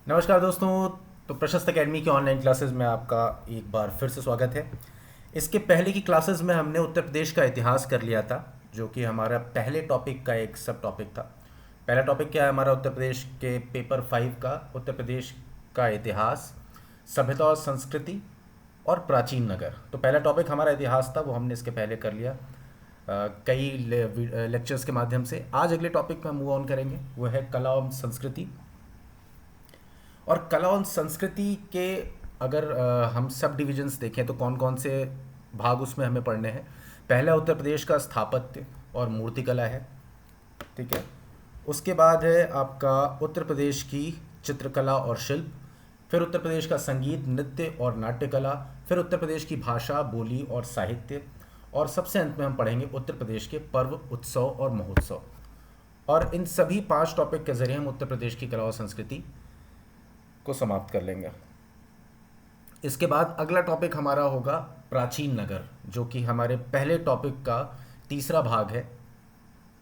नमस्कार दोस्तों। तो प्रशस्त एकेडमी की ऑनलाइन क्लासेस में आपका एक बार फिर से स्वागत है। इसके पहले की क्लासेस में हमने उत्तर प्रदेश का इतिहास कर लिया था, जो कि हमारा पहले टॉपिक का एक सब टॉपिक था। पहला टॉपिक क्या है हमारा उत्तर प्रदेश के पेपर 5 का? उत्तर प्रदेश का इतिहास, सभ्यता और संस्कृति और प्राचीन नगर। तो पहला टॉपिक हमारा इतिहास था, वो हमने इसके पहले कर लिया कई लेक्चर्स के माध्यम से। आज अगले टॉपिक में मूव ऑन करेंगे, वो है कला और संस्कृति। और कला और संस्कृति के अगर हम सब डिविजन्स देखें तो कौन कौन से भाग उसमें हमें पढ़ने हैं। पहला उत्तर प्रदेश का स्थापत्य और मूर्तिकला है, ठीक है। उसके बाद है आपका उत्तर प्रदेश की चित्रकला और शिल्प। फिर उत्तर प्रदेश का संगीत, नृत्य और नाट्यकला। फिर उत्तर प्रदेश की भाषा, बोली और साहित्य। और सबसे अंत में हम पढ़ेंगे उत्तर प्रदेश के पर्व, उत्सव और महोत्सव। और इन सभी 5 टॉपिक के जरिए हम उत्तर प्रदेश की कला और संस्कृति को समाप्त कर लेंगे। इसके बाद अगला टॉपिक हमारा होगा प्राचीन नगर, जो कि हमारे पहले टॉपिक का तीसरा भाग है।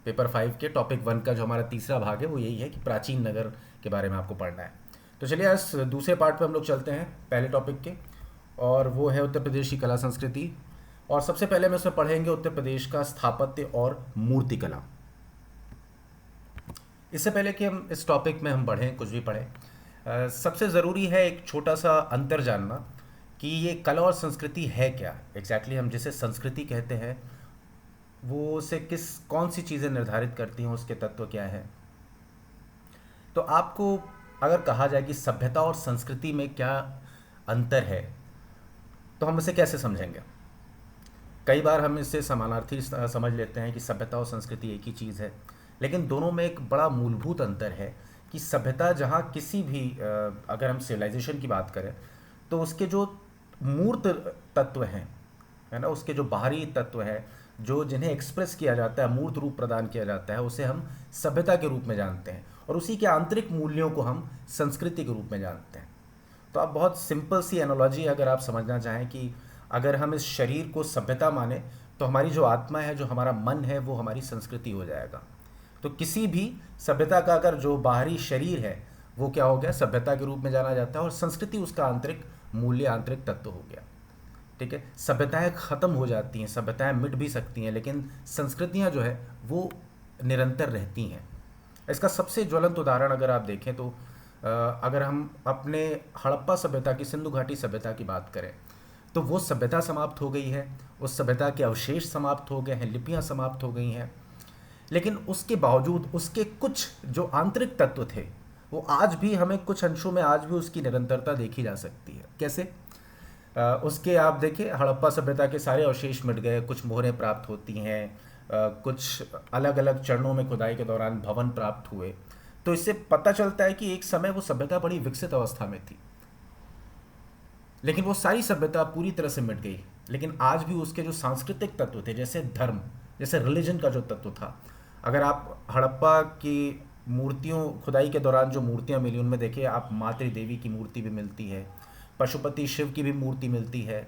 पेपर 5 के टॉपिक 1 का जो हमारा तीसरा भाग है वो यही है कि प्राचीन नगर के बारे में आपको पढ़ना है। तो चलिए आज दूसरे पार्ट पे हम लोग चलते हैं पहले टॉपिक के, और वो है उत्तर प्रदेश की कला संस्कृति। और सबसे पहले हम इसमें पढ़ेंगे उत्तर प्रदेश का स्थापत्य और मूर्तिकला। इससे पहले कि हम इस टॉपिक में हम बढ़ें, कुछ भी पढ़ें, सबसे ज़रूरी है एक छोटा सा अंतर जानना कि ये कला और संस्कृति है क्या एग्जैक्टली। हम जिसे संस्कृति कहते हैं वो से कौन सी चीज़ें निर्धारित करती हैं, उसके तत्व क्या है। तो आपको अगर कहा जाए कि सभ्यता और संस्कृति में क्या अंतर है, तो हम इसे कैसे समझेंगे? कई बार हम इसे समानार्थी समझ लेते हैं कि सभ्यता और संस्कृति एक ही चीज़ है, लेकिन दोनों में एक बड़ा मूलभूत अंतर है कि सभ्यता जहाँ किसी भी अगर हम सिविलाइजेशन की बात करें तो उसके जो मूर्त तत्व हैं, है ना, उसके जो बाहरी तत्व हैं, जो जिन्हें एक्सप्रेस किया जाता है, मूर्त रूप प्रदान किया जाता है, उसे हम सभ्यता के रूप में जानते हैं, और उसी के आंतरिक मूल्यों को हम संस्कृति के रूप में जानते हैं। तो आप बहुत सिंपल सी एनालॉजी अगर आप समझना चाहें कि अगर हम इस शरीर को सभ्यता माने तो हमारी जो आत्मा है, जो हमारा मन है, वो हमारी संस्कृति हो जाएगा। तो किसी भी सभ्यता का अगर जो बाहरी शरीर है वो क्या हो गया, सभ्यता के रूप में जाना जाता है, और संस्कृति उसका आंतरिक मूल्य, आंतरिक तत्व हो गया, ठीक है। सभ्यताएं खत्म हो जाती हैं, सभ्यताएं मिट भी सकती हैं, लेकिन संस्कृतियां जो है वो निरंतर रहती हैं। इसका सबसे ज्वलंत उदाहरण अगर आप देखें तो अगर हम अपने हड़प्पा सभ्यता की, सिंधु घाटी सभ्यता की बात करें, तो वो सभ्यता समाप्त हो गई है, उस सभ्यता के अवशेष समाप्त हो गए हैं, लिपियां समाप्त हो गई हैं, लेकिन उसके बावजूद उसके कुछ जो आंतरिक तत्व थे वो आज भी हमें कुछ अंशों में आज भी उसकी निरंतरता देखी जा सकती है। कैसे? उसके आप देखिए, हड़प्पा सभ्यता के सारे अवशेष मिट गए, कुछ मोहरें प्राप्त होती हैं, कुछ अलग अलग चरणों में खुदाई के दौरान भवन प्राप्त हुए। तो इससे पता चलता है कि एक समय वो सभ्यता बड़ी विकसित अवस्था में थी, लेकिन वो सारी सभ्यता पूरी तरह से मिट गई। लेकिन आज भी उसके जो सांस्कृतिक तत्व थे, जैसे धर्म, जैसे रिलीजन का जो तत्व था, अगर आप हड़प्पा की मूर्तियों, खुदाई के दौरान जो मूर्तियां मिली उनमें देखिए आप मातृ देवी की मूर्ति भी मिलती है, पशुपति शिव की भी मूर्ति मिलती है।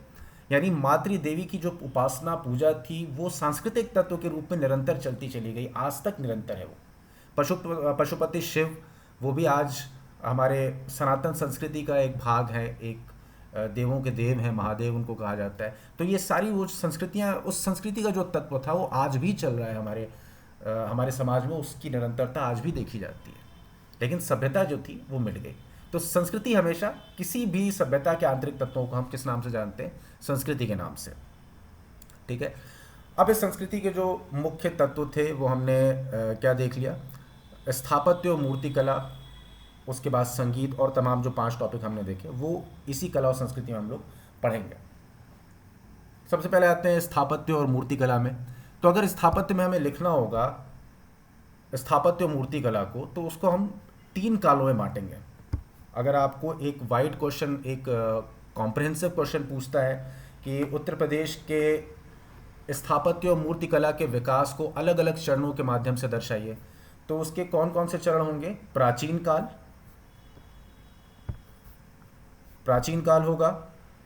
यानी मातृ देवी की जो उपासना पूजा थी वो सांस्कृतिक तत्व के रूप में निरंतर चलती चली गई, आज तक निरंतर है वो। पशुपति शिव वो भी आज हमारे सनातन संस्कृति का एक भाग है, एक देवों के देव हैं, महादेव उनको कहा जाता है। तो ये सारी वो संस्कृतियाँ, उस संस्कृति का जो तत्व था वो आज भी चल रहा है हमारे समाज में, उसकी निरंतरता आज भी देखी जाती है। लेकिन सभ्यता जो थी वो मिट गई। तो संस्कृति हमेशा किसी भी सभ्यता के आंतरिक तत्वों को हम किस नाम से जानते हैं? संस्कृति के नाम से, ठीक है। अब इस संस्कृति के जो मुख्य तत्व थे वो हमने क्या देख लिया? स्थापत्य और मूर्तिकला, उसके बाद संगीत, और तमाम जो 5 टॉपिक हमने देखे वो इसी कला और संस्कृति में हम लोग पढ़ेंगे। सबसे पहले आते हैं स्थापत्य और मूर्तिकला में। तो अगर स्थापत्य में हमें लिखना होगा स्थापत्य और मूर्तिकला को, तो उसको हम 3 कालों में बांटेंगे। अगर आपको एक वाइड क्वेश्चन, एक कॉम्प्रिहेंसिव क्वेश्चन पूछता है कि उत्तर प्रदेश के स्थापत्य और मूर्तिकला के विकास को अलग अलग चरणों के माध्यम से दर्शाइए, तो उसके कौन कौन से चरण होंगे? प्राचीन काल होगा,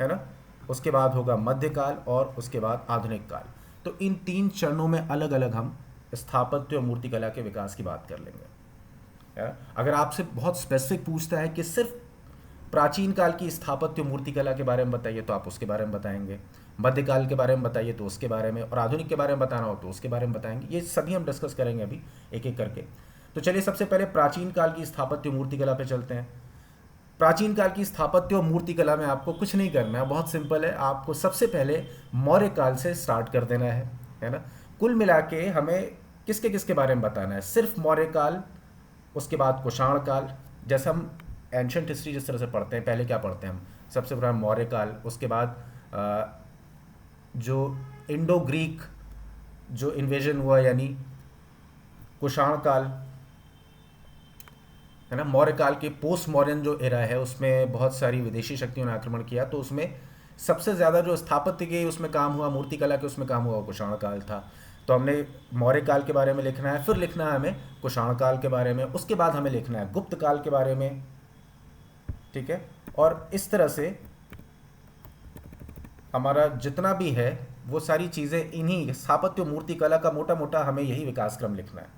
है ना, उसके बाद होगा मध्यकाल, और उसके बाद आधुनिक काल। तो इन 3 चरणों में अलग अलग हम स्थापत्य और मूर्तिकला के विकास की बात कर लेंगे, अगर आपसे बहुत स्पेसिफिक पूछता है कि सिर्फ प्राचीन काल की स्थापत्य मूर्तिकला के बारे में बताइए तो आप उसके बारे में बताएंगे, मध्यकाल के बारे में बताइए तो उसके बारे में, और आधुनिक के बारे में बताना हो तो उसके बारे में बताएंगे। ये सभी हम डिस्कस करेंगे अभी एक एक करके। तो चलिए सबसे पहले प्राचीन काल की स्थापत्य मूर्तिकला पे चलते हैं। प्राचीन काल की स्थापत्य और मूर्तिकला में आपको कुछ नहीं करना है, बहुत सिंपल है। आपको सबसे पहले मौर्य काल से स्टार्ट कर देना है ना। कुल मिला के हमें किसके किसके बारे में बताना है, सिर्फ मौर्य काल, उसके बाद कुषाण काल। जैसे हम एंशंट हिस्ट्री जिस तरह से पढ़ते हैं, पहले क्या पढ़ते हैं हम, सबसे पहले मौर्य काल, उसके बाद जो इंडो ग्रीक जो इन्वेजन हुआ यानी कुषाण काल, है ना। मौर्य काल के पोस्ट मॉडर्न जो एरा है उसमें बहुत सारी विदेशी शक्तियों ने आक्रमण किया, तो उसमें सबसे ज़्यादा जो स्थापत्य के उसमें काम हुआ, मूर्तिकला के उसमें काम हुआ, वो कुषाण काल था। तो हमने मौर्य काल के बारे में लिखना है, फिर लिखना है हमें कुषाण काल के बारे में, उसके बाद हमें लिखना है गुप्त काल के बारे में, ठीक है। और इस तरह से हमारा जितना भी है वो सारी चीज़ें इन्हीं स्थापत्य मूर्तिकला का मोटा मोटा हमें यही विकास क्रम लिखना है,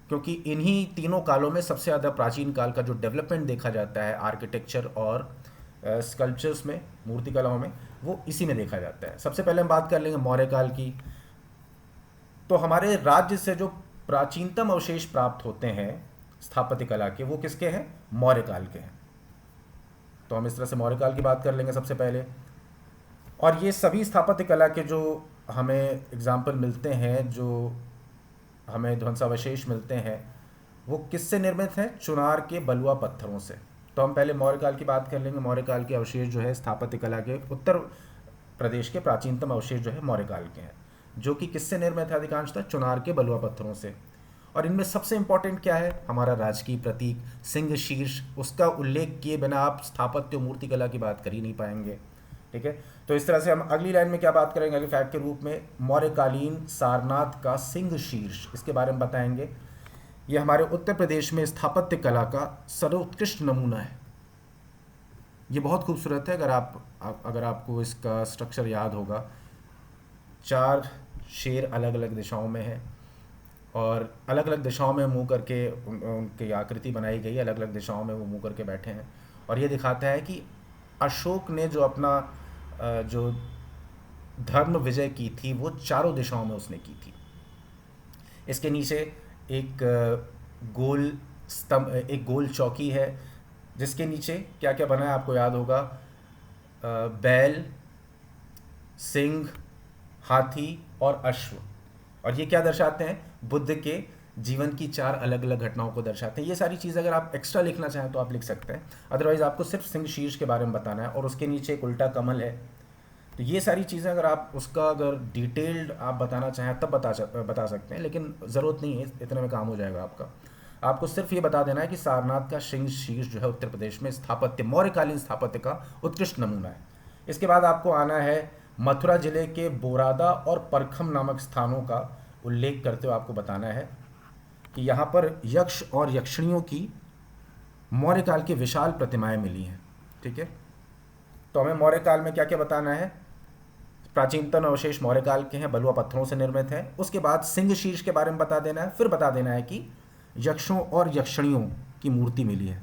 क्योंकि इन्हीं तीनों कालों में सबसे ज़्यादा प्राचीन काल का जो डेवलपमेंट देखा जाता है आर्किटेक्चर और स्कल्पचर्स में, मूर्तिकलाओं में, वो इसी में देखा जाता है। सबसे पहले हम बात कर लेंगे मौर्य काल की। तो हमारे राज्य से जो प्राचीनतम अवशेष प्राप्त होते हैं स्थापत्य कला के, वो किसके हैं, मौर्य काल के हैं। तो हम इस तरह से मौर्य काल की बात कर लेंगे सबसे पहले। और ये सभी स्थापत्य कला के जो हमें एग्जाम्पल मिलते हैं, जो हमें ध्वंसावशेष मिलते हैं, वो किससे निर्मित हैं, चुनार के बलुआ पत्थरों से। तो हम पहले मौर्य काल की बात कर लेंगे। मौर्य काल के अवशेष जो है स्थापत्य कला के, उत्तर प्रदेश के प्राचीनतम अवशेष जो है मौर्य काल के हैं, जो कि किससे निर्मित है, अधिकांशतः चुनार के बलुआ पत्थरों से। और इनमें सबसे इंपॉर्टेंट क्या है, हमारा राजकीय प्रतीक सिंह शीर्ष, उसका उल्लेख किए बिना आप स्थापत्य मूर्तिकला की बात कर ही नहीं पाएंगे, ठीक है। तो इस तरह से हम अगली लाइन में क्या बात करेंगे, अगले फैक्ट के रूप में मौर्यकालीन सारनाथ का सिंह शीर्ष, इसके बारे में बताएंगे। ये हमारे उत्तर प्रदेश में स्थापत्य कला का सर्वोत्कृष्ट नमूना है। ये बहुत खूबसूरत है। अगर आपको इसका स्ट्रक्चर याद होगा, 4 शेर अलग अलग दिशाओं में है और अलग अलग दिशाओं में मुंह करके उनकी आकृति बनाई गई, अलग अलग दिशाओं में वो मुंह करके बैठे हैं। और ये दिखाता है कि अशोक ने जो अपना जो धर्म विजय की थी वो चारों दिशाओं में उसने की थी। इसके नीचे एक गोल स्तंभ, एक गोल चौकी है, जिसके नीचे क्या क्या बना है आपको याद होगा, बैल, सिंह, हाथी और अश्व। और ये क्या दर्शाते हैं, बुद्ध के जीवन की 4 अलग अलग घटनाओं को दर्शाते हैं। ये सारी चीज़ अगर आप एक्स्ट्रा लिखना चाहें तो आप लिख सकते हैं, अदरवाइज़ आपको सिर्फ सिंह शीर्ष के बारे में बताना है और उसके नीचे एक उल्टा कमल है। तो ये सारी चीज़ें अगर आप उसका अगर डिटेल्ड आप बताना चाहें तब बता सकते हैं, लेकिन ज़रूरत नहीं है, इतने में काम हो जाएगा आपका। आपको सिर्फ ये बता देना है कि सारनाथ का सिंह शीर्ष जो है उत्तर प्रदेश में स्थापत्य, मौर्यकालीन स्थापत्य का उत्कृष्ट नमूना है। इसके बाद आपको आना है मथुरा जिले के बोरादा और परखम नामक स्थानों का उल्लेख करते हुए आपको बताना है कि यहाँ पर यक्ष और यक्षिणियों की मौर्य काल की विशाल प्रतिमाएं मिली हैं, ठीक है। तो हमें मौर्य काल में क्या क्या बताना है, प्राचीनतम अवशेष मौर्य काल के हैं, बलुआ पत्थरों से निर्मित हैं। उसके बाद सिंह शीर्ष के बारे में बता देना है, फिर बता देना है कि यक्षों और यक्षिणियों की मूर्ति मिली है।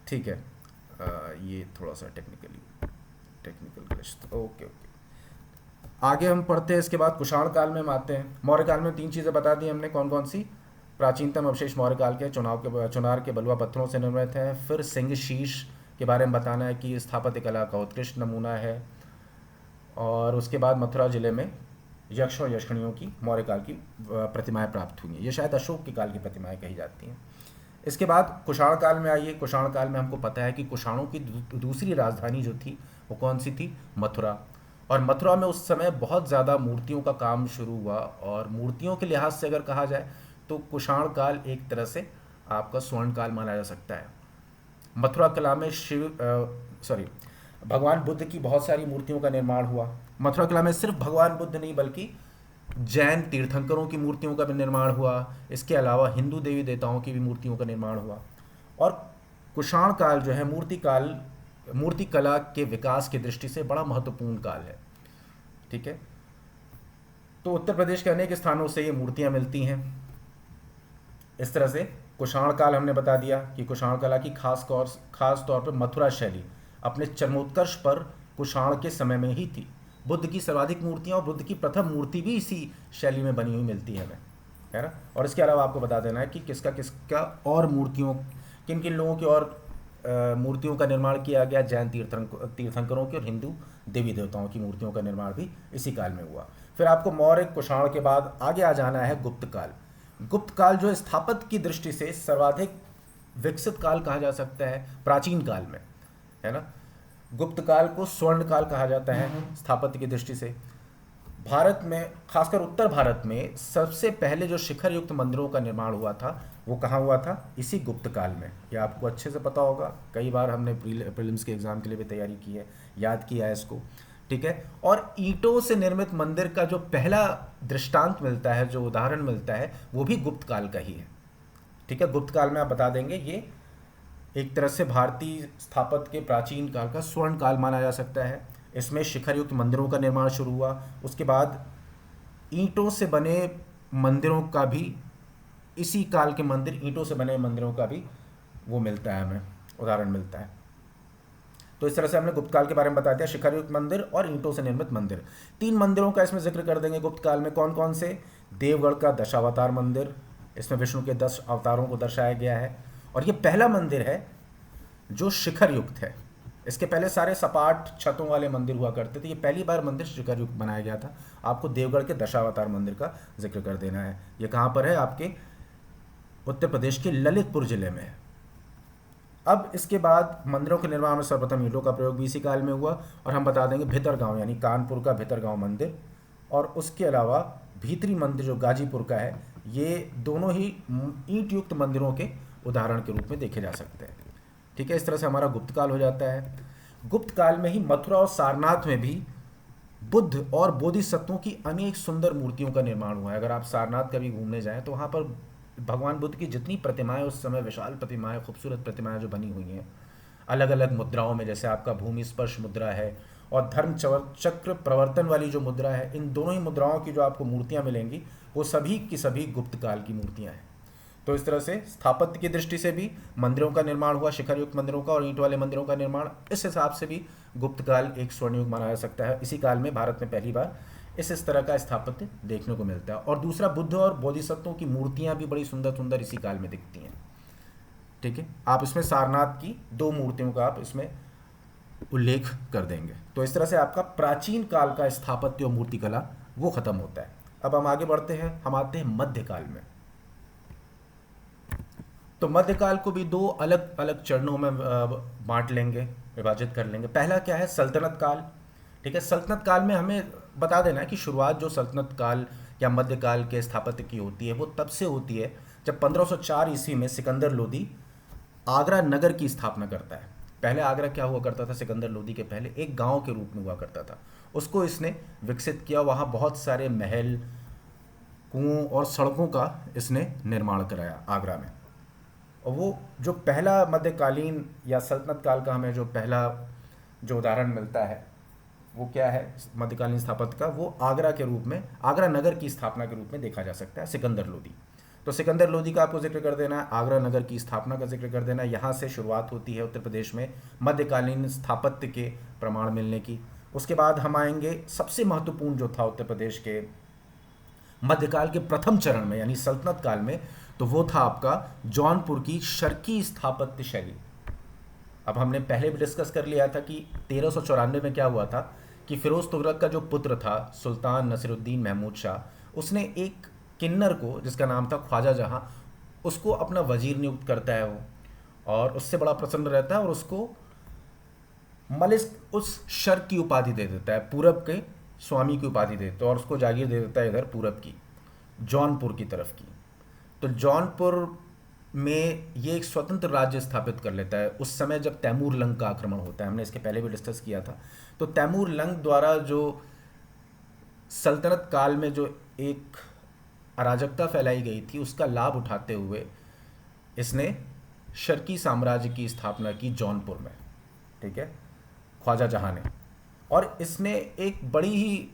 ठीक है, ये थोड़ा सा टेक्निकल ग्लिच, ओके। आगे हम पढ़ते हैं। इसके बाद कुषाण काल में हम आते हैं। मौर्य काल में 3 चीज़ें बता दी हमने, कौन कौन सी, प्राचीनतम अवशेष मौर्य काल के चुनार के बलुआ पत्थरों से निर्मित हैं। फिर सिंह शीर्ष के बारे में बताना है कि स्थापत्य कला का उत्कृष्ट नमूना है। और उसके बाद मथुरा जिले में यक्ष और यक्षिणियों की मौर्य काल की प्रतिमाएं प्राप्त हुई हैं। ये शायद अशोक के काल की प्रतिमाएं कही जाती हैं। इसके बाद कुषाण काल में आइए। कुषाण काल में हमको पता है कि कुषाणों की दूसरी राजधानी जो थी वो कौन सी थी, मथुरा। और मथुरा में उस समय बहुत ज़्यादा मूर्तियों का काम शुरू हुआ, और मूर्तियों के लिहाज से अगर कहा जाए तो कुषाण काल एक तरह से आपका स्वर्ण काल माना जा सकता है। मथुरा कला में भगवान बुद्ध की बहुत सारी मूर्तियों का निर्माण हुआ। मथुरा कला में सिर्फ भगवान बुद्ध नहीं बल्कि जैन तीर्थंकरों की मूर्तियों का भी निर्माण हुआ। इसके अलावा हिंदू देवी देवताओं की भी मूर्तियों का निर्माण हुआ। और कुषाण काल जो है मूर्ति काल मूर्ति कला के विकास की दृष्टि से बड़ा महत्वपूर्ण काल है। ठीक है, तो उत्तर प्रदेश के अनेक स्थानों से ये मूर्तियां मिलती हैं। इस तरह से कुषाण काल हमने बता दिया कि कुषाण कला की खास तौर पर मथुरा शैली अपने चरमोत्कर्ष पर कुषाण के समय में ही थी। बुद्ध की सर्वाधिक मूर्तियां और बुद्ध की प्रथम मूर्ति भी इसी शैली में बनी हुई मिलती है हमें, है ना। और इसके अलावा आपको बता देना है कि किसका किसका और मूर्तियों, किन किन लोगों की और मूर्तियों का निर्माण किया गया। जैन तीर्थंकरों की और हिंदू देवी देवताओं की मूर्तियों का निर्माण भी इसी काल में हुआ। फिर आपको मौर्य कुषाण के बाद आगे आ जाना है गुप्त काल। गुप्त काल जो स्थापत्य की दृष्टि से सर्वाधिक विकसित काल कहा जा सकता है प्राचीन काल में, है ना। गुप्त काल को स्वर्ण काल कहा जाता है स्थापत्य की दृष्टि से। भारत में, खासकर उत्तर भारत में सबसे पहले जो शिखर युक्त मंदिरों का निर्माण हुआ था वो कहाँ हुआ था? इसी गुप्त काल में। ये आपको अच्छे से पता होगा, कई बार हमने प्रीलिम्स के एग्जाम के लिए भी तैयारी की है, याद किया है इसको। ठीक है, और ईंटों से निर्मित मंदिर का जो पहला दृष्टांत मिलता है, जो उदाहरण मिलता है, वो भी गुप्त काल का ही है। ठीक है, गुप्त काल में आप बता देंगे ये एक तरह से भारतीय स्थापत्य के प्राचीन काल का स्वर्ण काल माना जा सकता है। इसमें शिखर युक्त मंदिरों का निर्माण शुरू हुआ, उसके बाद ईंटों से बने मंदिरों का भी, इसी काल के मंदिर ईंटों से बने मंदिरों का भी वो मिलता है, हमें उदाहरण मिलता है। तो इस तरह से हमने गुप्त काल के बारे में बता दिया, शिखर युक्त मंदिर और ईंटों से निर्मित मंदिर। 3 मंदिरों का इसमें जिक्र कर देंगे गुप्त काल में। कौन कौन से? देवगढ़ का दशावतार मंदिर, इसमें विष्णु के 10 अवतारों को दर्शाया गया है, और ये पहला मंदिर है जो शिखर युक्त है। इसके पहले सारे सपाट छतों वाले मंदिर हुआ करते थे, ये पहली बार मंदिर शिखर युक्त बनाया गया था। आपको देवगढ़ के दशावतार मंदिर का जिक्र कर देना है। ये कहाँ पर है? आपके उत्तर प्रदेश के ललितपुर जिले में है। अब इसके बाद मंदिरों के निर्माण में सर्वप्रथम ईंटों का प्रयोग भी इसी काल में हुआ, और हम बता देंगे भितरगांव यानी कानपुर का भितरगांव मंदिर, और उसके अलावा भीतरी मंदिर जो गाजीपुर का है, ये दोनों ही ईंट युक्त मंदिरों के उदाहरण के रूप में देखे जा सकते हैं। ठीक है, इस तरह से हमारा गुप्त काल हो जाता है। गुप्त काल में ही मथुरा और सारनाथ में भी बुद्ध और बोधिसत्वों की अनेक सुंदर मूर्तियों का निर्माण हुआ है। अगर आप सारनाथ कभी घूमने जाएं तो वहाँ पर भगवान बुद्ध की जितनी प्रतिमाएं, उस समय विशाल प्रतिमाएं, खूबसूरत प्रतिमाएं जो बनी हुई हैं अलग अलग मुद्राओं में, जैसे आपका भूमि स्पर्श मुद्रा है और धर्म चक्र प्रवर्तन वाली जो मुद्रा है, इन दोनों ही मुद्राओं की जो आपको मूर्तियां मिलेंगी वो सभी की सभी गुप्त काल की मूर्तियां हैं। तो इस तरह से स्थापत्य की दृष्टि से भी मंदिरों का निर्माण हुआ, शिखर युक्त मंदिरों का और ईंट वाले मंदिरों का निर्माण। इस हिसाब से भी गुप्त काल एक स्वर्ण युग माना जा सकता है। इसी काल में भारत में पहली बार इस तरह का स्थापत्य देखने को मिलता है। और दूसरा, बुद्ध और बोधिसत्वों की मूर्तियां भी बड़ी सुंदर सुंदर इसी काल में दिखती हैं। ठीक है, आप इसमें सारनाथ की 2 मूर्तियों का आप इसमें उल्लेख कर देंगे। तो इस तरह से आपका प्राचीन काल का स्थापत्य और मूर्ति कला वो खत्म होता है। अब हम आगे बढ़ते हैं, हम आते हैं मध्यकाल में। तो मध्यकाल को भी 2 अलग अलग चरणों में बांट लेंगे, विभाजित कर लेंगे। पहला क्या है? सल्तनत काल। ठीक है, सल्तनत काल में हमें बता देना है कि शुरुआत जो सल्तनत काल या मध्यकाल के स्थापत्य की होती है वो तब से होती है जब 1504 ईस्वी में सिकंदर लोदी आगरा नगर की स्थापना करता है। पहले आगरा क्या हुआ करता था? सिकंदर लोदी के पहले एक गांव के रूप में हुआ करता था। उसको इसने विकसित किया, वहाँ बहुत सारे महल, कुओं और सड़कों का इसने निर्माण कराया आगरा में। और वो जो पहला मध्यकालीन या सल्तनत काल का हमें जो पहला जो उदाहरण मिलता है वो क्या है मध्यकालीन स्थापत्य का? वो आगरा के रूप में, आगरा नगर की स्थापना के रूप में देखा जा सकता है, सिकंदर लोदी। तो सिकंदर लोदी का आपको जिक्र कर देना है, आगरा नगर की स्थापना का जिक्र कर देना है। यहाँ से शुरुआत होती है उत्तर प्रदेश में मध्यकालीन स्थापत्य के प्रमाण मिलने की। उसके बाद हम आएंगे सबसे महत्वपूर्ण जो था उत्तर प्रदेश के मध्यकाल के प्रथम चरण में यानी सल्तनत काल में, तो वो था आपका जौनपुर की शर्की स्थापत्य शैली। अब हमने पहले भी डिस्कस कर लिया था कि 1394 में क्या हुआ था कि फिरोज तुगलक का जो पुत्र था सुल्तान नसीरुद्दीन महमूद शाह, उसने एक किन्नर को जिसका नाम था ख्वाजा जहां, उसको अपना वजीर नियुक्त करता है वो, और उससे बड़ा प्रसन्न रहता है और उसको मलिक उस शर्क की उपाधि दे देता है, पूरब के स्वामी की उपाधि दे देता है, और उसको जागीर दे देता है इधर पूरब की, जौनपुर की तरफ की। तो जौनपुर में ये एक स्वतंत्र राज्य स्थापित कर लेता है उस समय जब तैमूर लंग का आक्रमण होता है। हमने इसके पहले भी डिस्कस किया था। तो तैमूर लंग द्वारा जो सल्तनत काल में जो एक अराजकता फैलाई गई थी उसका लाभ उठाते हुए इसने शर्की साम्राज्य की स्थापना की जौनपुर में। ठीक है, ख्वाजा जहाँ ने। और इसने एक बड़ी ही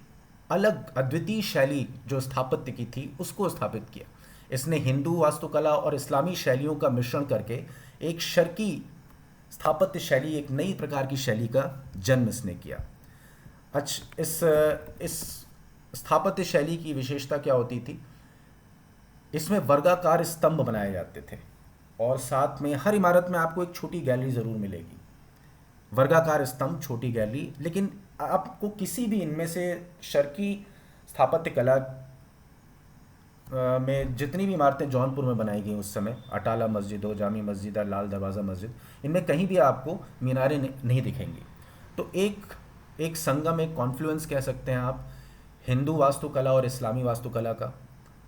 अलग अद्वितीय शैली जो स्थापत्य की थी उसको स्थापित किया। इसने हिंदू वास्तुकला और इस्लामी शैलियों का मिश्रण करके एक शर्की स्थापत्य शैली, एक नई प्रकार की शैली का जन्म इसने किया। अच्छा, इस स्थापत्य शैली की विशेषता क्या होती थी? इसमें वर्गाकार स्तंभ बनाए जाते थे और साथ में हर इमारत में आपको एक छोटी गैलरी ज़रूर मिलेगी। वर्गाकार स्तंभ, छोटी गैलरी। लेकिन आपको किसी भी इनमें से शर्की स्थापत्य कला में जितनी भी इमारतें जौनपुर में बनाई गई उस समय, अटाला मस्जिद हो, जामी मस्जिद और लाल दरवाज़ा मस्जिद, इनमें कहीं भी आपको मीनारें नहीं दिखेंगी। तो एक संगम, एक कॉन्फ्लुएंस कह सकते हैं आप, हिंदू वास्तुकला और इस्लामी वास्तुकला का।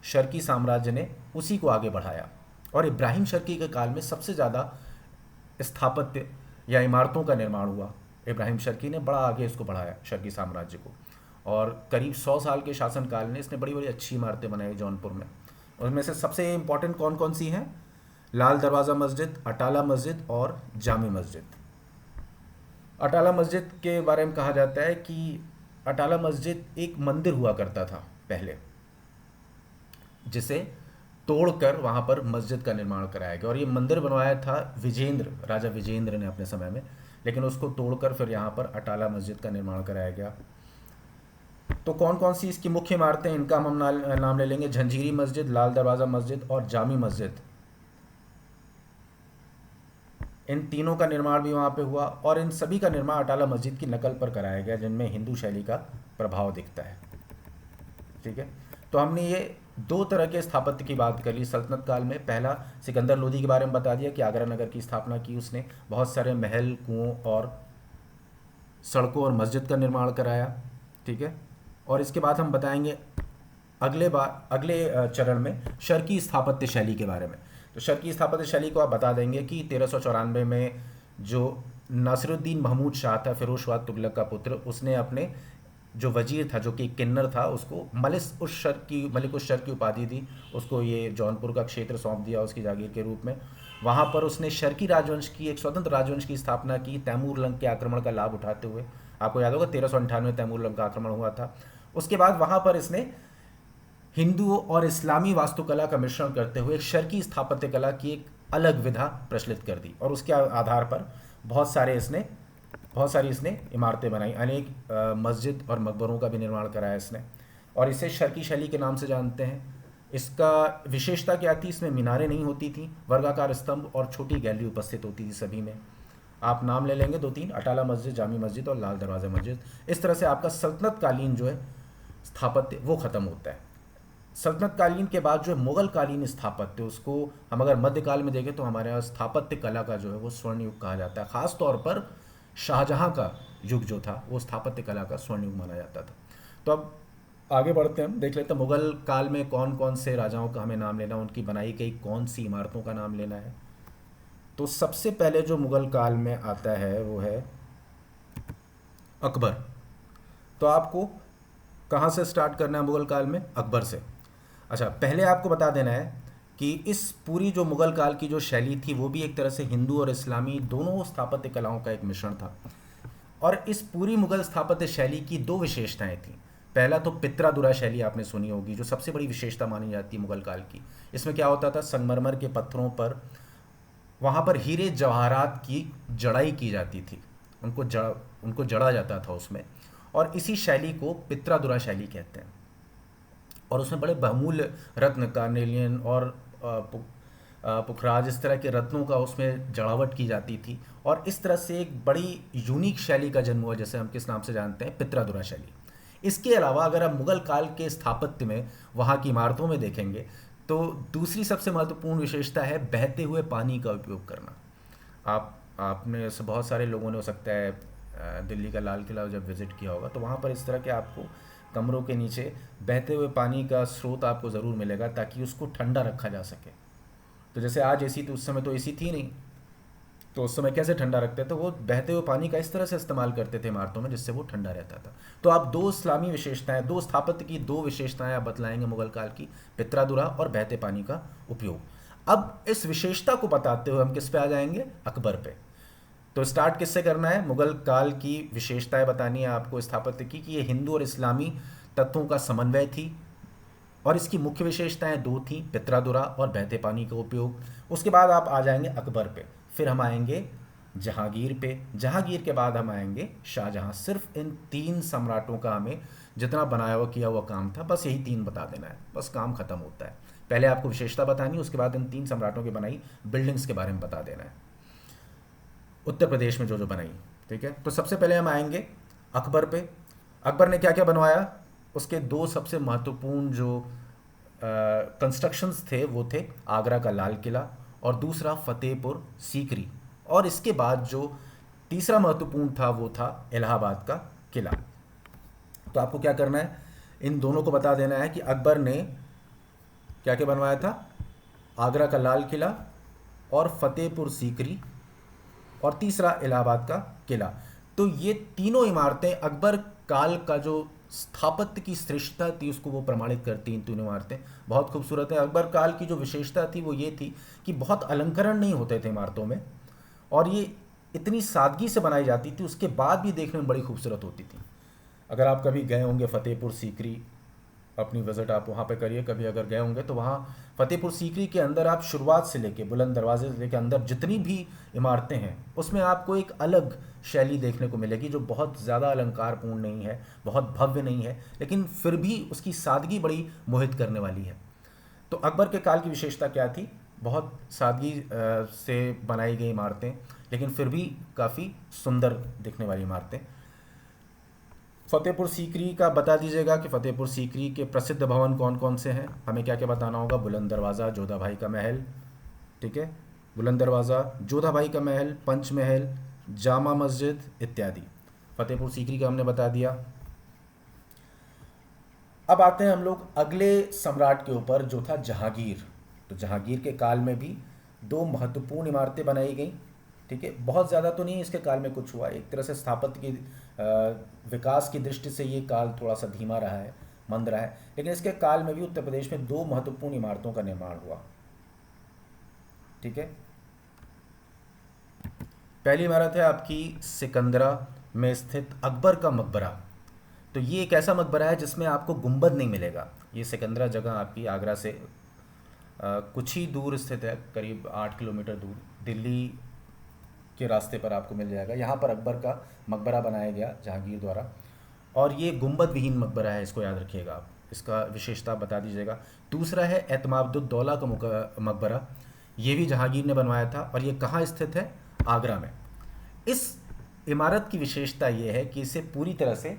शर्की साम्राज्य ने उसी को आगे बढ़ाया और इब्राहिम शर्की के काल में सबसे ज़्यादा स्थापत्य या इमारतों का निर्माण हुआ। इब्राहिम शर्की ने बड़ा आगे इसको बढ़ाया, शर्की साम्राज्य को, और करीब 100 साल के शासनकाल में इसने बड़ी बड़ी अच्छी इमारतें बनाई जौनपुर में। उनमें से सबसे इम्पोर्टेंट कौन कौन सी हैं? लाल दरवाज़ा मस्जिद, अटाला मस्जिद और जामी मस्जिद। अटाला मस्जिद के बारे में कहा जाता है कि अटाला मस्जिद एक मंदिर हुआ करता था पहले, जिसे तोड़कर वहाँ पर मस्जिद का निर्माण कराया गया। और ये मंदिर बनवाया था राजा विजेंद्र ने अपने समय में, लेकिन उसको तोड़कर फिर यहाँ पर अटाला मस्जिद का निर्माण कराया गया। तो कौन कौन सी इसकी मुख्य इमारतें, इनका हम नाम ले लेंगे। झंझीरी मस्जिद, लाल दरवाज़ा मस्जिद और जामी मस्जिद, इन तीनों का निर्माण भी वहाँ पे हुआ और इन सभी का निर्माण अटाला मस्जिद की नकल पर कराया गया, जिनमें हिंदू शैली का प्रभाव दिखता है। ठीक है, तो हमने ये दो तरह के स्थापत्य की बात कर ली सल्तनत काल में। पहला, सिकंदर लोदी के बारे में बता दिया कि आगरा नगर की स्थापना की उसने, बहुत सारे महल, कुओं और सड़कों और मस्जिद का निर्माण कराया। ठीक है, और इसके बाद हम बताएंगे अगले चरण में शर्की स्थापत्य शैली के बारे में। तो शर्की स्थापत्य शैली को आप बता देंगे कि 1394 में जो नासिरुद्दीन महमूद शाह था, फिरोजशाह तुगलक का पुत्र, उसने अपने जो वजीर था, जो कि किन्नर था, उसको मलिक उस शर की उपाधि दी। उसको ये जौनपुर का क्षेत्र सौंप दिया उसकी जागीर के रूप में। वहाँ पर उसने शर्की राजवंश की, एक स्वतंत्र राजवंश की स्थापना की, तैमूर लंग के आक्रमण का लाभ उठाते हुए। आपको याद होगा 1398 तैमूर लंग का आक्रमण हुआ था। उसके बाद वहाँ पर इसने हिंदू और इस्लामी वास्तुकला का मिश्रण करते हुए एक शर्की स्थापत्य कला की एक अलग विधा प्रचलित कर दी और उसके आधार पर बहुत सारी इसने इमारतें बनाई। अनेक मस्जिद और मकबरों का भी निर्माण कराया इसने, और इसे शर्की शैली के नाम से जानते हैं। इसका विशेषता क्या थी? इसमें मीनारें नहीं होती थी, वर्गाकार स्तंभ और छोटी गैलरी उपस्थित होती थी सभी में। आप नाम ले लेंगे 2-3, अटाला मस्जिद, जामी मस्जिद और लाल दरवाज़ा मस्जिद। इस तरह से आपका सल्तनत कालीन जो है स्थापत्य वो ख़त्म होता है। सल्तनत कालीन के बाद जो मुग़ल कालीन स्थापत्य, उसको हम अगर मध्यकाल में देखें तो हमारे यहाँ स्थापत्य कला का जो है वो स्वर्ण युग कहा जाता है। ख़ास तौर पर शाहजहाँ का युग जो था वो स्थापत्य कला का स्वर्ण युग माना जाता था। तो अब आगे बढ़ते हैं, हम देख लेते हैं मुग़ल काल में कौन कौन से राजाओं का हमें नाम लेना, उनकी बनाई गई कौन सी इमारतों का नाम लेना है। तो सबसे पहले जो मुग़ल काल में आता है वो है अकबर। तो आपको कहाँ से स्टार्ट करना है मुग़ल काल में? अकबर से। अच्छा, पहले आपको बता देना है कि इस पूरी जो मुग़ल काल की जो शैली थी वो भी एक तरह से हिंदू और इस्लामी दोनों स्थापत्य कलाओं का एक मिश्रण था। और इस पूरी मुग़ल स्थापत्य शैली की दो विशेषताएं थीं। पहला तो पित्रादुरा शैली आपने सुनी होगी, जो सबसे बड़ी विशेषता मानी जाती है मुग़ल काल की। इसमें क्या होता था? संगमरमर के पत्थरों पर वहाँ पर हीरे जवाहरात की जड़ाई की जाती थी, उनको जड़ा जाता था उसमें, और इसी शैली को पित्रादुरा शैली कहते हैं। और उसमें बड़े बहुमूल्य रत्न, कार्नेलियन और पुखराज, इस तरह के रत्नों का उसमें जड़ावट की जाती थी। और इस तरह से एक बड़ी यूनिक शैली का जन्म हुआ, जैसे हम किस नाम से जानते हैं, पित्रादुरा शैली। इसके अलावा अगर आप मुग़ल काल के स्थापत्य में वहाँ की इमारतों में देखेंगे तो दूसरी सबसे महत्वपूर्ण विशेषता है बहते हुए पानी का उपयोग करना। आपने से बहुत सारे लोगों ने हो सकता है दिल्ली का लाल किला जब विज़िट किया होगा, तो वहाँ पर इस तरह के आपको कमरों के नीचे बहते हुए पानी का स्रोत आपको ज़रूर मिलेगा, ताकि उसको ठंडा रखा जा सके। तो जैसे आज एसी, तो उस समय तो एसी थी नहीं, तो उस समय कैसे ठंडा रखते थे? तो वो बहते हुए पानी का इस तरह से इस्तेमाल करते थे इमारतों में, जिससे वो ठंडा रहता था। तो आप दो इस्लामी विशेषताएं, दो स्थापत्य की दो विशेषताएं आप बतलाएंगे मुग़ल काल की, पित्रादुरा और बहते पानी का उपयोग। अब इस विशेषता को बताते हुए हम किस पे आ जाएंगे? अकबर पे। तो स्टार्ट किससे करना है? मुगल काल की विशेषताएं बतानी है आपको स्थापत्य की, कि ये हिंदू और इस्लामी तत्वों का समन्वय थी, और इसकी मुख्य विशेषताएं दो थी, पित्रादुरा और बहते पानी का उपयोग। उसके बाद आप आ जाएंगे अकबर पे, फिर हम आएंगे जहांगीर पे, जहांगीर के बाद हम आएंगे शाहजहां। सिर्फ इन तीन सम्राटों का हमें जितना बनाया हुआ किया हुआ काम था, बस यही तीन बता देना है, बस काम खत्म होता है। पहले आपको विशेषता बतानी है, उसके बाद इन तीन सम्राटों की बनाई बिल्डिंग्स के बारे में बता देना है, उत्तर प्रदेश में जो जो बनाई। ठीक है, तो सबसे पहले हम आएंगे अकबर पे। अकबर ने क्या क्या बनवाया? उसके दो सबसे महत्वपूर्ण जो कंस्ट्रक्शंस थे वो थे आगरा का लाल किला और दूसरा फतेहपुर सीकरी, और इसके बाद जो तीसरा महत्वपूर्ण था वो था इलाहाबाद का किला। तो आपको क्या करना है, इन दोनों को बता देना है कि अकबर ने क्या क्या बनवाया था, आगरा का लाल किला और फतेहपुर सीकरी और तीसरा इलाहाबाद का किला। तो ये तीनों इमारतें अकबर काल का जो स्थापत्य की श्रेष्ठता थी उसको वो प्रमाणित करती। इन तीनों इमारतें बहुत खूबसूरत है। अकबर काल की जो विशेषता थी वो ये थी कि बहुत अलंकरण नहीं होते थे इमारतों में, और ये इतनी सादगी से बनाई जाती थी, उसके बाद भी देखने में बड़ी खूबसूरत होती थी। अगर आप कभी गए होंगे फतेहपुर सीकरी, अपनी विज़िट आप वहाँ पे करिए कभी, अगर गए होंगे तो वहाँ फतेहपुर सीकरी के अंदर आप शुरुआत से लेके बुलंद दरवाजे से लेके अंदर जितनी भी इमारतें हैं उसमें आपको एक अलग शैली देखने को मिलेगी, जो बहुत ज़्यादा अलंकारपूर्ण नहीं है, बहुत भव्य नहीं है, लेकिन फिर भी उसकी सादगी बड़ी मोहित करने वाली है। तो अकबर के काल की विशेषता क्या थी? बहुत सादगी से बनाई गई इमारतें, लेकिन फिर भी काफ़ी सुंदर दिखने वाली इमारतें। फतेहपुर सीकरी का बता दीजिएगा कि फतेहपुर सीकरी के प्रसिद्ध भवन कौन कौन से हैं, हमें क्या क्या बताना होगा। बुलंद दरवाज़ा, जोधा भाई का महल, ठीक है, बुलंद दरवाज़ा, जोधा भाई का महल, पंच महल, जामा मस्जिद इत्यादि। फतेहपुर सीकरी का हमने बता दिया। अब आते हैं हम लोग अगले सम्राट के ऊपर जो था जहांगीर। तो जहांगीर के काल में भी दो महत्वपूर्ण इमारतें बनाई गई। ठीक है, बहुत ज़्यादा तो नहीं इसके काल में कुछ हुआ, एक तरह से स्थापत्य की विकास की दृष्टि से ये काल थोड़ा सा धीमा रहा है, मंद रहा है, लेकिन इसके काल में भी उत्तर प्रदेश में दो महत्वपूर्ण इमारतों का निर्माण हुआ। ठीक है, पहली इमारत है आपकी सिकंदरा में स्थित अकबर का मकबरा। तो ये एक ऐसा मकबरा है जिसमें आपको गुंबद नहीं मिलेगा। ये सिकंदरा जगह आपकी आगरा से कुछ ही दूर स्थित है, करीब 8 किलोमीटर दूर, दिल्ली के रास्ते पर आपको मिल जाएगा। यहाँ पर अकबर का मकबरा बनाया गया जहांगीर द्वारा, और ये गुंबद विहीन मकबरा है, इसको याद रखिएगा आप, इसका विशेषता बता दीजिएगा। दूसरा है एतमादुद्दौला का मकबरा, ये भी जहांगीर ने बनवाया था, और ये कहाँ स्थित है? आगरा में। इस इमारत की विशेषता ये है कि इसे पूरी तरह से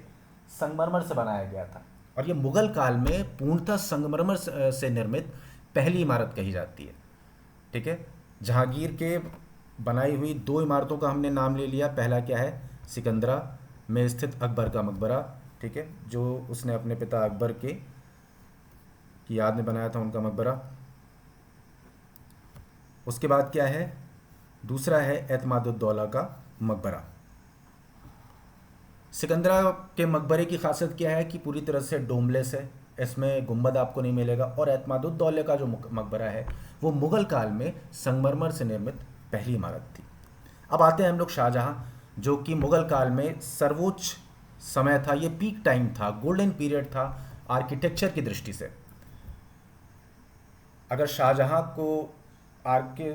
संगमरमर से बनाया गया था, और ये मुगल काल में पूर्णतः संगमरमर से निर्मित पहली इमारत कही जाती है। ठीक है, जहांगीर के बनाई हुई दो इमारतों का हमने नाम ले लिया। पहला क्या है? सिकंदरा में स्थित अकबर का मकबरा, ठीक है, जो उसने अपने पिता अकबर के की याद में बनाया था, उनका मकबरा। उसके बाद क्या है? दूसरा है एतमादुद्दौला का मकबरा। सिकंदरा के मकबरे की खासियत क्या है कि पूरी तरह से डोमलेस है, इसमें गुंबद आपको नहीं मिलेगा, और एतमादुद्दौला का जो मकबरा है वो मुगल काल में संगमरमर से निर्मित पहली इमारत थी। अब आते हैं हम लोग शाहजहां, जो कि मुगल काल में सर्वोच्च समय था, ये पीक टाइम था, गोल्डन पीरियड था आर्किटेक्चर की दृष्टि से। अगर शाहजहां को आर्के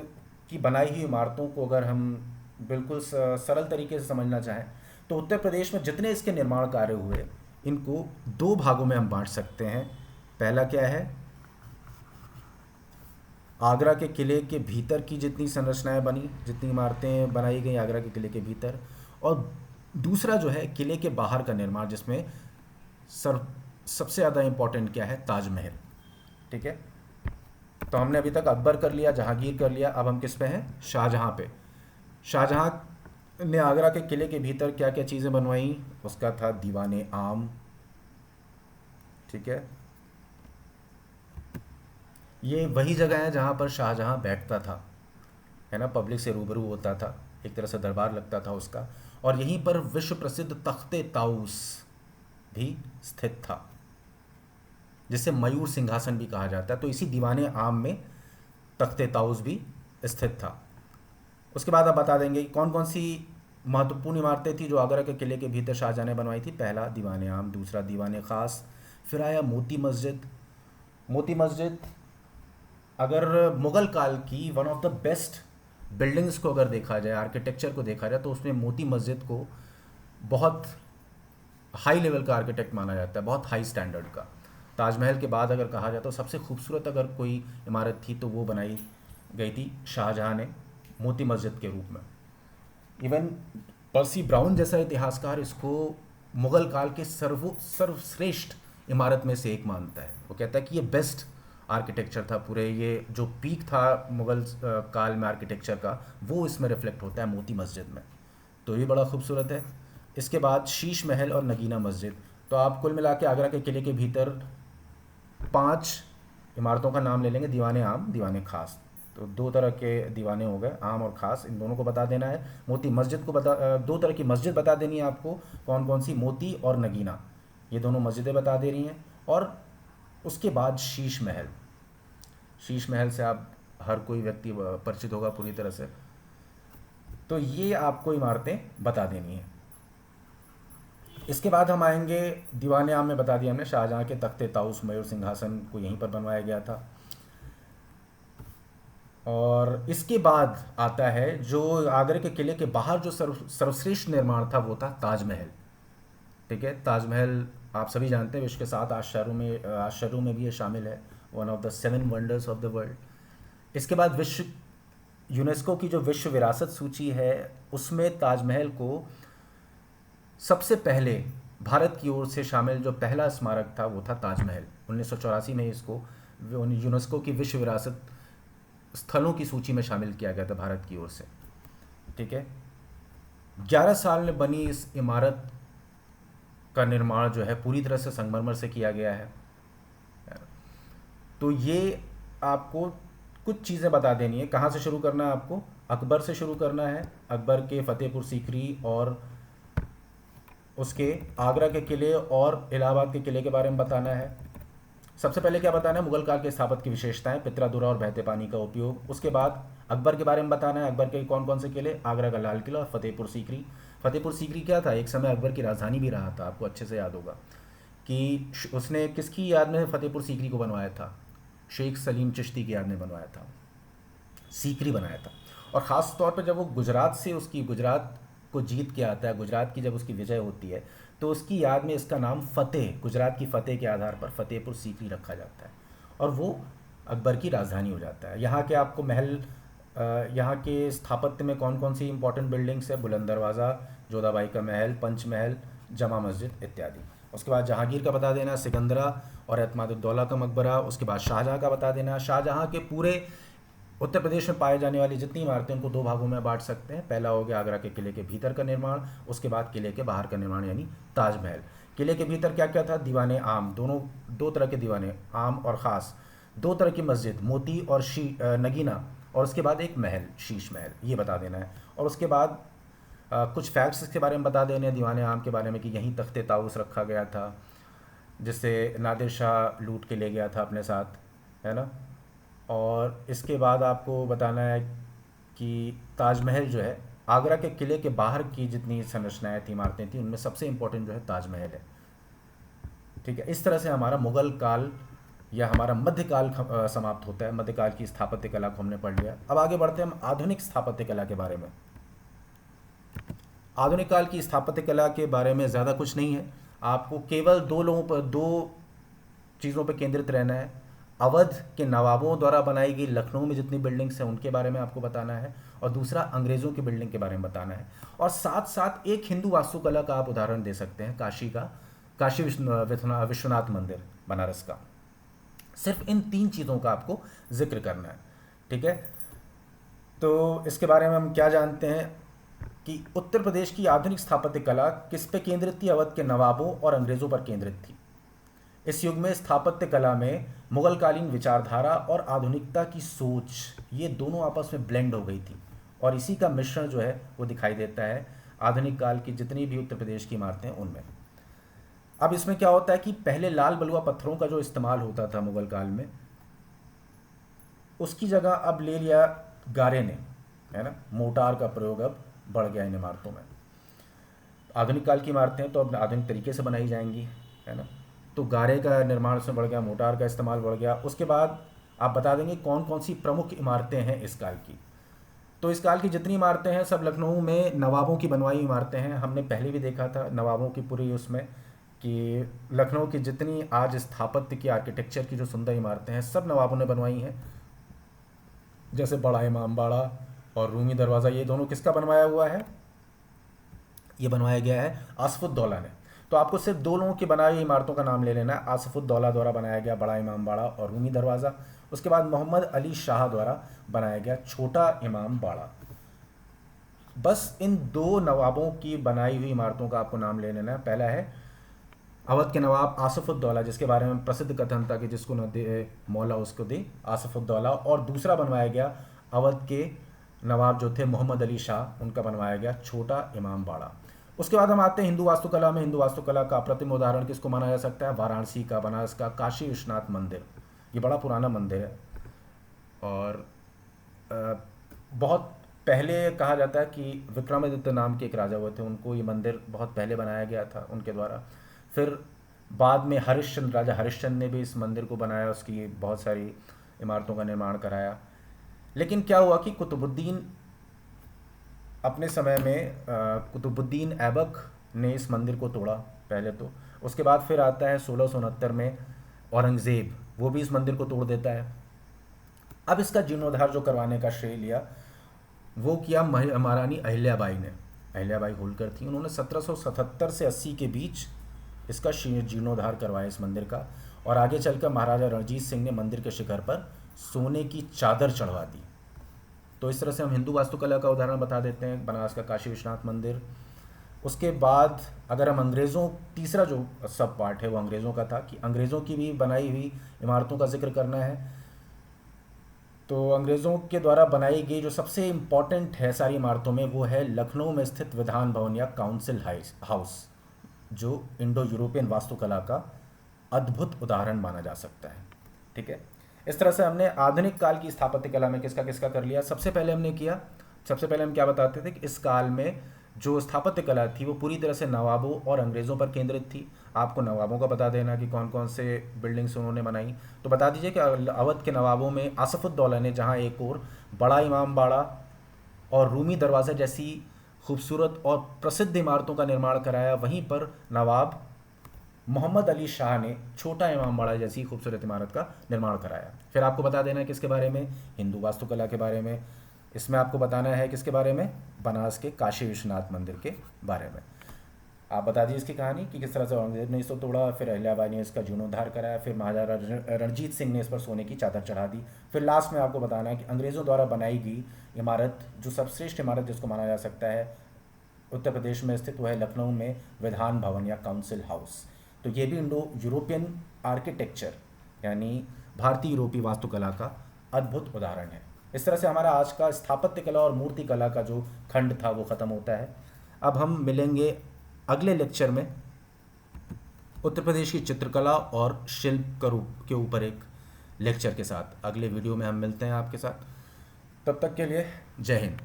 की बनाई हुई इमारतों को अगर हम बिल्कुल सरल तरीके से समझना चाहें तो उत्तर प्रदेश में जितने इसके निर्माण कार्य हुए इनको दो भागों में हम बांट सकते हैं। पहला क्या है? आगरा के किले के भीतर की जितनी संरचनाएं बनी, जितनी इमारतें बनाई गई आगरा के किले के भीतर, और दूसरा जो है किले के बाहर का निर्माण, जिसमें सबसे ज़्यादा इम्पोर्टेंट क्या है? ताजमहल। ठीक है, तो हमने अभी तक अकबर कर लिया, जहांगीर कर लिया, अब हम किस पे हैं? शाहजहां पे। शाहजहां ने आगरा के किले के भीतर क्या क्या चीज़ें बनवाई? उसका था दीवाने आम। ठीक है, ये वही जगह है जहाँ पर शाहजहां बैठता था, है ना, पब्लिक से रूबरू होता था, एक तरह से दरबार लगता था उसका, और यहीं पर विश्व प्रसिद्ध तख्ते ताउस भी स्थित था, जिसे मयूर सिंहासन भी कहा जाता है। तो इसी दीवाने आम में तख्ते ताउस भी स्थित था। उसके बाद आप बता देंगे कि कौन कौन सी महत्वपूर्ण इमारतें थी जो आगरा के किले के भीतर शाहजहाँ ने बनवाई थी। पहला दीवान आम, दूसरा दीवान ख़ास, फिर आया मोती मस्जिद। मोती मस्जिद अगर मुग़ल काल की one of the best buildings को अगर देखा जाए, आर्किटेक्चर को देखा जाए, तो उसमें मोती मस्जिद को बहुत हाई लेवल का आर्किटेक्ट माना जाता है, बहुत हाई स्टैंडर्ड का। ताजमहल के बाद अगर कहा जाए तो सबसे खूबसूरत अगर कोई इमारत थी तो वो बनाई गई थी शाहजहाँ ने मोती मस्जिद के रूप में। इवन पर्सी ब्राउन जैसा इतिहासकार इसको मुग़ल काल के सर्वश्रेष्ठ इमारत में से एक मानता है। वो कहता है कि ये बेस्ट आर्किटेक्चर था, पूरे ये जो पीक था मुग़ल काल में आर्किटेक्चर का, वो इसमें रिफ्लेक्ट होता है मोती मस्जिद में। तो ये बड़ा खूबसूरत है। इसके बाद शीश महल और नगीना मस्जिद। तो आप कुल मिला के आगरा के किले के भीतर 5 इमारतों का नाम ले लेंगे, दीवाने आम, दीवाने ख़ास। तो 2 तरह के दीवाने हो गए, आम और ख़ास, इन दोनों को बता देना है। मोती मस्जिद को 2 तरह की मस्जिद बता देनी है आपको, कौन कौन सी, मोती और नगीना, ये दोनों मस्जिदें बता दे रही हैं। और उसके बाद शीश महल। शीश महल से आप हर कोई व्यक्ति परिचित होगा पूरी तरह से। तो ये आपको इमारतें बता देनी है। इसके बाद हम आएंगे दीवाने आम में बता दिया हमने, शाहजहाँ के तख्ते ताउस मयूर सिंहासन को यहीं पर बनवाया गया था। और इसके बाद आता है जो आगरे के किले के बाहर जो सर्वश्रेष्ठ निर्माण था वो था ताजमहल। ठीक है, ताजमहल आप सभी जानते हैं विश्व के 7 आश्चर्यों में भी ये शामिल है, one of the 7 wonders of the world. इसके बाद विश्व यूनेस्को की जो विश्व विरासत सूची है उसमें ताजमहल को सबसे पहले भारत की ओर से शामिल जो पहला स्मारक था वो था ताजमहल। 1984 में इसको यूनेस्को की विश्व विरासत स्थलों की सूची में शामिल किया गया था भारत की ओर से। ठीक है, 11 साल में बनी इस इमारत का निर्माण जो है पूरी तरह से संगमरमर से किया गया है। तो ये आपको कुछ चीज़ें बता देनी है। कहाँ से शुरू करना है आपको? अकबर से शुरू करना है, अकबर के फतेहपुर सीकरी और उसके आगरा के किले और इलाहाबाद के किले के बारे में बताना है। सबसे पहले क्या बताना है? मुगल काल के स्थापत्य की विशेषताएं, पितरादुरा और बहते पानी का उपयोग। उसके बाद अकबर के बारे में बताना है, अकबर के कौन कौन से किले, आगरा का लाल किला और फतेहपुर सीकरी। फतेहपुर सीकरी क्या था? एक समय अकबर की राजधानी भी रहा था, आपको अच्छे से याद होगा कि उसने किसकी याद में फतेहपुर सीकरी को बनवाया था? शेख सलीम चिश्ती की याद में बनवाया था, सीकरी बनाया था। और ख़ास तौर पर जब वो गुजरात को जीत के आता है, गुजरात की जब उसकी विजय होती है तो उसकी याद में इसका नाम फतेह, गुजरात की फतेह के आधार पर फतेहपुर सीकरी रखा जाता है और वो अकबर की राजधानी हो जाता है। यहाँ के आपको महल, यहाँ के स्थापत्य में कौन कौन सी इंपॉर्टेंट बिल्डिंग्स है? बुलंद दरवाज़ा, जोधाबाई का महल, पंचमहल, जमा मस्जिद इत्यादि। उसके बाद जहांगीर का बता देना, सिकंदरा और एतमादुद्दौला का मकबरा। उसके बाद शाहजहाँ का बता देना। शाहजहाँ के पूरे उत्तर प्रदेश में पाए जाने वाली जितनी इमारतें उनको 2 भागों में बांट सकते हैं। पहला हो गया आगरा के किले के भीतर का निर्माण, उसके बाद किले के बाहर का निर्माण यानी ताजमहल। किले के भीतर क्या क्या था? दीवाने आम, दोनों 2 तरह के दीवाने, आम और ख़ास, 2 तरह की मस्जिद, मोती और नगीना, और उसके बाद एक महल, शीश महल, ये बता देना है। और उसके बाद कुछ फैक्ट्स इसके बारे में बता देने हैं दीवाने आम के बारे में कि यहीं तख्ते ताउस रखा गया था जिससे नादिर शाह लूट के ले गया था अपने साथ, है ना। और इसके बाद आपको बताना है कि ताजमहल जो है, आगरा के किले के बाहर की जितनी संरचनाएं थी, इमारतें थी, उनमें सबसे इम्पोर्टेंट जो है ताजमहल है। ठीक है, इस तरह से हमारा मुग़ल काल या हमारा मध्यकाल समाप्त होता है। मध्यकाल की स्थापत्य कला को हमने पढ़ लिया। अब आगे बढ़ते हैं हम आधुनिक स्थापत्य कला के बारे में। आधुनिक काल की स्थापत्य कला के बारे में ज़्यादा कुछ नहीं है, आपको केवल 2 चीज़ों पर केंद्रित रहना है। अवध के नवाबों द्वारा बनाई गई लखनऊ में जितनी बिल्डिंग्स हैं उनके बारे में आपको बताना है, और दूसरा अंग्रेज़ों की बिल्डिंग के बारे में बताना है। और साथ साथ एक हिंदू वास्तुकला का आप उदाहरण दे सकते हैं, काशी विश्वनाथ मंदिर बनारस का। सिर्फ इन 3 चीज़ों का आपको जिक्र करना है। ठीक है, तो इसके बारे में हम क्या जानते हैं कि उत्तर प्रदेश की आधुनिक स्थापत्य कला किस पे केंद्रित थी? अवध के नवाबों और अंग्रेज़ों पर केंद्रित थी। इस युग में स्थापत्य कला में मुगलकालीन विचारधारा और आधुनिकता की सोच, ये दोनों आपस में ब्लेंड हो गई थी, और इसी का मिश्रण जो है वो दिखाई देता है आधुनिक काल की जितनी भी उत्तर प्रदेश की इमारतें उनमें। अब इसमें क्या होता है कि पहले लाल बलुआ पत्थरों का जो इस्तेमाल होता था मुगल काल में, उसकी जगह अब ले लिया गारे ने। है ना। मोटार का प्रयोग अब बढ़ गया इन इमारतों में। आधुनिक काल की इमारतें तो अब आधुनिक तरीके से बनाई जाएंगी, है ना। तो गारे का निर्माण उसमें बढ़ गया, मोटार का इस्तेमाल बढ़ गया। उसके बाद आप बता देंगे कौन कौन सी प्रमुख इमारतें हैं इस काल की। तो इस काल की जितनी इमारतें हैं सब लखनऊ में नवाबों की बनवाई इमारतें हैं। हमने पहले भी देखा था नवाबों की पूरी उसमें कि लखनऊ की जितनी आज स्थापत्य की आर्किटेक्चर की जो सुंदर इमारतें हैं सब नवाबों ने बनवाई हैं। जैसे बड़ा इमामबाड़ा और रूमी दरवाज़ा, ये दोनों किसका बनवाया हुआ है? ये बनवाया गया है आसफुद्दौला ने। तो आपको सिर्फ दो लोगों की बनाई हुई इमारतों का नाम ले लेना है। आसफुद्दौला द्वारा बनाया गया बड़ा इमामबाड़ा और रूमी दरवाज़ा। उसके बाद मोहम्मद अली शाह द्वारा बनाया गया छोटा इमामबाड़ा। बस इन दो नवाबों की बनाई हुई इमारतों का आपको नाम ले लेना है। पहला है अवध के नवाब आसफुद्दौला, जिसके बारे में प्रसिद्ध कथन था कि जिसको न दे मौला उसको दे, आसफुद्दौला। और दूसरा बनवाया गया अवध के नवाब जो थे मोहम्मद अली शाह, उनका बनवाया गया छोटा इमामबाड़ा। उसके बाद हम आते हैं हिंदू वास्तुकला में। हिंदू वास्तुकला का अप्रतिम उदाहरण किसको माना जा सकता है? वाराणसी का, बनारस का काशी विश्वनाथ मंदिर। ये बड़ा पुराना मंदिर है और बहुत पहले कहा जाता है कि विक्रमादित्य नाम के एक राजा हुए थे, उनको ये मंदिर बहुत पहले बनाया गया था उनके द्वारा। फिर बाद में हरिश्चंद्र, राजा हरिश्चंद्र ने भी इस मंदिर को बनाया, उसकी बहुत सारी इमारतों का निर्माण कराया। लेकिन क्या हुआ कि कुतुबुद्दीन अपने समय में कुतुबुद्दीन ऐबक ने इस मंदिर को तोड़ा पहले तो। उसके बाद फिर आता है 1669 में औरंगज़ेब, वो भी इस मंदिर को तोड़ देता है। अब इसका जीर्णोद्धार जो करवाने का श्रेय लिया वो किया महारानी अहिल्याबाई ने। अहिल्याबाई होलकर थी, उन्होंने 1777 से 80 के बीच इसका जीर्णोद्धार करवाया इस मंदिर का। और आगे चलकर महाराजा रणजीत सिंह ने मंदिर के शिखर पर सोने की चादर चढ़वा दी। तो इस तरह से हम हिंदू वास्तुकला का उदाहरण बता देते हैं, बनारस का काशी विश्वनाथ मंदिर। उसके बाद अगर हम अंग्रेज़ों, तीसरा जो सब पार्ट है वो अंग्रेज़ों का था कि अंग्रेज़ों की भी बनाई हुई इमारतों का जिक्र करना है। तो अंग्रेज़ों के द्वारा बनाई गई जो सबसे इम्पॉर्टेंट है सारी इमारतों में वो है लखनऊ में स्थित विधान भवन या काउंसिल हाउस, जो इंडो यूरोपियन वास्तुकला का अद्भुत उदाहरण माना जा सकता है। ठीक है, इस तरह से हमने आधुनिक काल की स्थापत्य कला में किसका किसका कर लिया। सबसे पहले हम क्या बताते थे कि इस काल में जो स्थापत्य कला थी वो पूरी तरह से नवाबों और अंग्रेज़ों पर केंद्रित थी। आपको नवाबों का बता देना कि कौन कौन से बिल्डिंग्स उन्होंने बनाई। तो बता दीजिए कि अवध के नवाबों में आसफुद्दौला ने जहाँ एक और बड़ा इमामबाड़ा और रूमी दरवाज़ा जैसी खूबसूरत और प्रसिद्ध इमारतों का निर्माण कराया, वहीं पर नवाब मोहम्मद अली शाह ने छोटा इमामबाड़ा जैसी खूबसूरत इमारत का निर्माण कराया। फिर आपको बता देना है किसके बारे में? हिंदू वास्तुकला के बारे में। इसमें आपको बताना है किसके बारे में? बनारस के काशी विश्वनाथ मंदिर के बारे में। आप बता दीजिए इसकी कहानी कि किस तरह से औरंगजेब ने इसको तोड़ा, फिर अहिल्याबाई ने इसका जीर्णोद्धार कराया, फिर महाराजा रणजीत सिंह ने इस पर सोने की चादर चढ़ा दी। फिर लास्ट में आपको बताना है कि अंग्रेज़ों द्वारा बनाई गई इमारत, जो सर्वश्रेष्ठ इमारत जिसको माना जा सकता है उत्तर प्रदेश में स्थित, वह है लखनऊ में विधान भवन या काउंसिल हाउस। तो ये भी इंडो यूरोपियन आर्किटेक्चर यानी भारतीय यूरोपीय वास्तुकला का अद्भुत उदाहरण है। इस तरह से हमारा आज का स्थापत्य कला और मूर्ति कला का जो खंड था वो ख़त्म होता है। अब हम मिलेंगे अगले लेक्चर में उत्तर प्रदेश की चित्रकला और शिल्प के ऊपर एक लेक्चर के साथ। अगले वीडियो में हम मिलते हैं आपके साथ। तब तक के लिए जय हिंद।